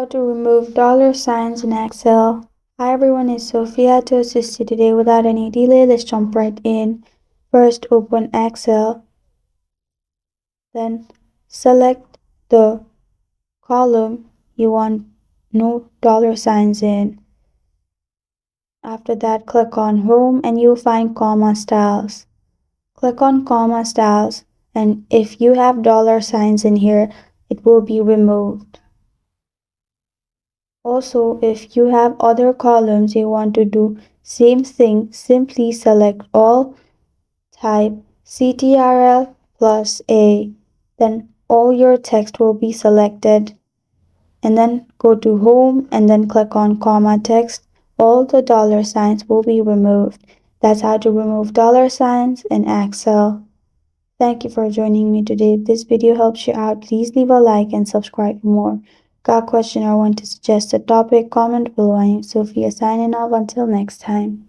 to remove dollar signs in Excel. Hi everyone, it's Sophia to assist you today. Without any delay, let's jump right in. First, open Excel. Then select the column you want no dollar signs in. After that, click on Home and you'll find Comma Styles. Click on Comma Styles, and if you have dollar signs in here, it will be removed. Also, if you have other columns you want to do same thing, simply select all, type CTRL plus A, then all your text will be selected, and then go to Home and then click on Comma Text. All the dollar signs will be removed. That's how to remove dollar signs in Excel. Thank you for joining me today. If this video helps you out, please leave a like and subscribe for more. Got a question or want to suggest a topic? Comment below. I am Sophia signing off. Until next time.